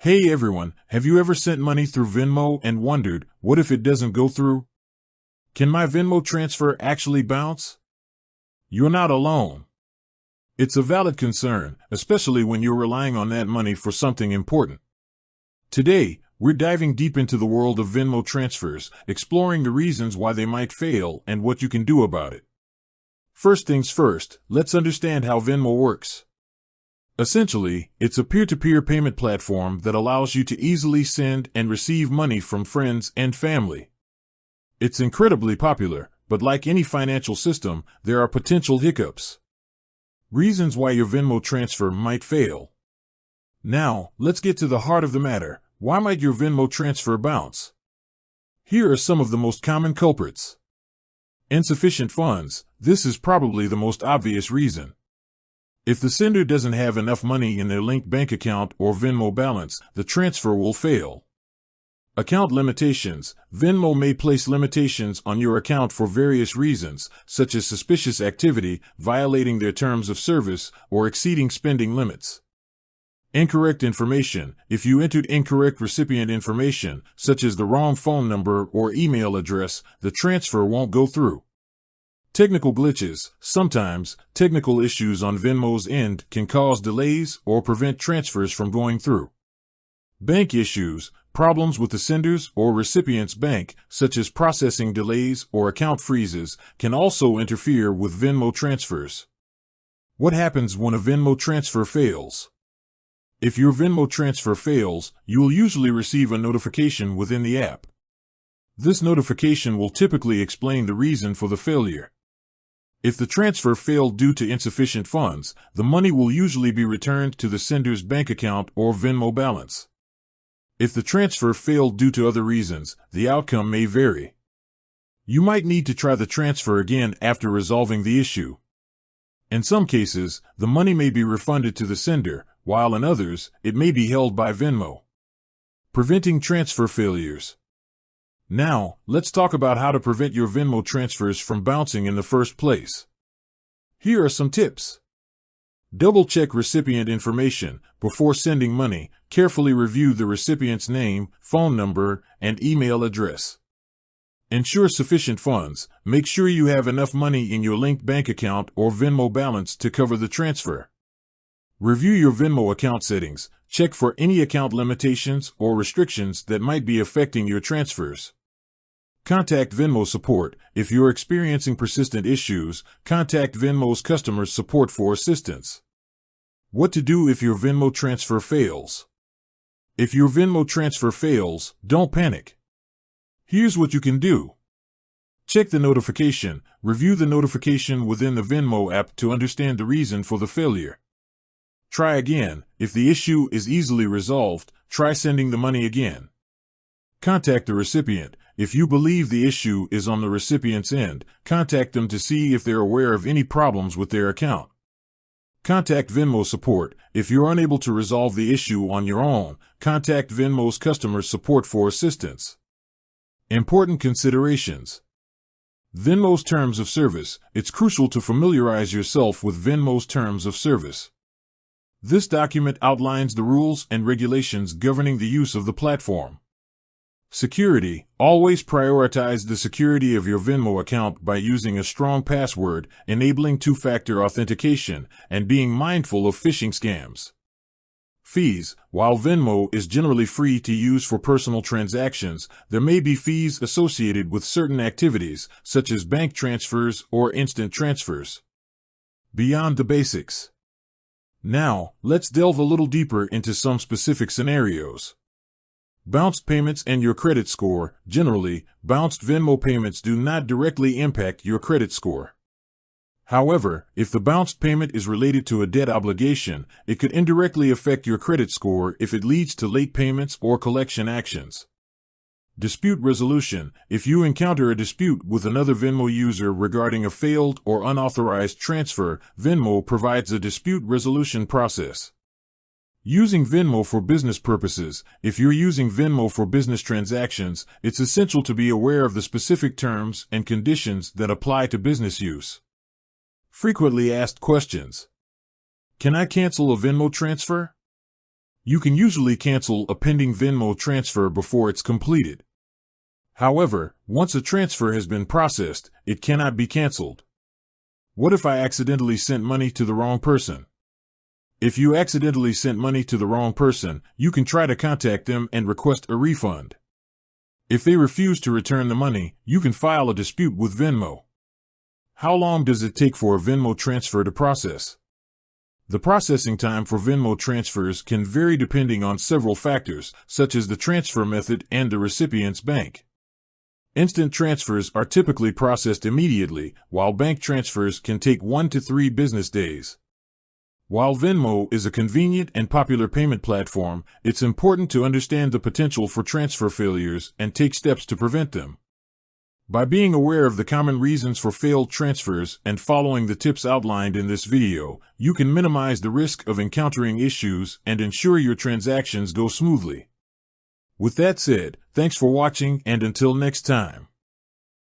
Hey everyone, have you ever sent money through Venmo and wondered, what if it doesn't go through? Can my Venmo transfer actually bounce? You're not alone. It's a valid concern, especially when you're relying on that money for something important. Today, we're diving deep into the world of Venmo transfers, exploring the reasons why they might fail and what you can do about it. First things first, let's understand how Venmo works. Essentially, it's a peer-to-peer payment platform that allows you to easily send and receive money from friends and family. It's incredibly popular, but like any financial system, there are potential hiccups. Reasons why your Venmo transfer might fail. Now, let's get to the heart of the matter. Why might your Venmo transfer bounce? Here are some of the most common culprits. Insufficient funds. This is probably the most obvious reason. If the sender doesn't have enough money in their linked bank account or Venmo balance, the transfer will fail. Account limitations. Venmo may place limitations on your account for various reasons, such as suspicious activity, violating their terms of service, or exceeding spending limits. Incorrect information. If you entered incorrect recipient information, such as the wrong phone number or email address, the transfer won't go through. Technical glitches. Sometimes, technical issues on Venmo's end can cause delays or prevent transfers from going through. Bank issues. Problems with the sender's or recipient's bank, such as processing delays or account freezes, can also interfere with Venmo transfers. What happens when a Venmo transfer fails? If your Venmo transfer fails, you will usually receive a notification within the app. This notification will typically explain the reason for the failure. If the transfer failed due to insufficient funds, the money will usually be returned to the sender's bank account or Venmo balance. If the transfer failed due to other reasons, the outcome may vary. You might need to try the transfer again after resolving the issue. In some cases, the money may be refunded to the sender, while in others, it may be held by Venmo. Preventing transfer failures. Now, let's talk about how to prevent your Venmo transfers from bouncing in the first place. Here are some tips. Double-check recipient information. Before sending money, carefully review the recipient's name, phone number, and email address. Ensure sufficient funds. Make sure you have enough money in your linked bank account or Venmo balance to cover the transfer. Review your Venmo account settings. Check for any account limitations or restrictions that might be affecting your transfers. Contact Venmo support. If you're experiencing persistent issues, contact Venmo's customer support for assistance. What to do if your Venmo transfer fails? If your Venmo transfer fails, don't panic. Here's what you can do. Check the notification. Review the notification within the Venmo app to understand the reason for the failure. Try again. If the issue is easily resolved, try sending the money again. Contact the recipient. If you believe the issue is on the recipient's end, contact them to see if they're aware of any problems with their account. Contact Venmo support. If you're unable to resolve the issue on your own, contact Venmo's customer support for assistance. Important considerations. Venmo's terms of service. It's crucial to familiarize yourself with Venmo's terms of service. This document outlines the rules and regulations governing the use of the platform. Security. Always prioritize the security of your Venmo account by using a strong password, enabling two-factor authentication, and being mindful of phishing scams. Fees. While Venmo is generally free to use for personal transactions, there may be fees associated with certain activities, such as bank transfers or instant transfers. Beyond the basics. Now, let's delve a little deeper into some specific scenarios. Bounced payments and your credit score. Generally, bounced Venmo payments do not directly impact your credit score. However, if the bounced payment is related to a debt obligation, it could indirectly affect your credit score if it leads to late payments or collection actions. Dispute resolution. If you encounter a dispute with another Venmo user regarding a failed or unauthorized transfer, Venmo provides a dispute resolution process. Using Venmo for business purposes. If you're using Venmo for business transactions, it's essential to be aware of the specific terms and conditions that apply to business use. Frequently asked questions. Can I cancel a Venmo transfer? You can usually cancel a pending Venmo transfer before it's completed. However, once a transfer has been processed, it cannot be canceled. What if I accidentally sent money to the wrong person? If you accidentally sent money to the wrong person, you can try to contact them and request a refund. If they refuse to return the money, you can file a dispute with Venmo. How long does it take for a Venmo transfer to process? The processing time for Venmo transfers can vary depending on several factors, such as the transfer method and the recipient's bank. Instant transfers are typically processed immediately, while bank transfers can take 1 to 3 business days. While Venmo is a convenient and popular payment platform, it's important to understand the potential for transfer failures and take steps to prevent them. By being aware of the common reasons for failed transfers and following the tips outlined in this video, you can minimize the risk of encountering issues and ensure your transactions go smoothly. With that said, thanks for watching, and until next time.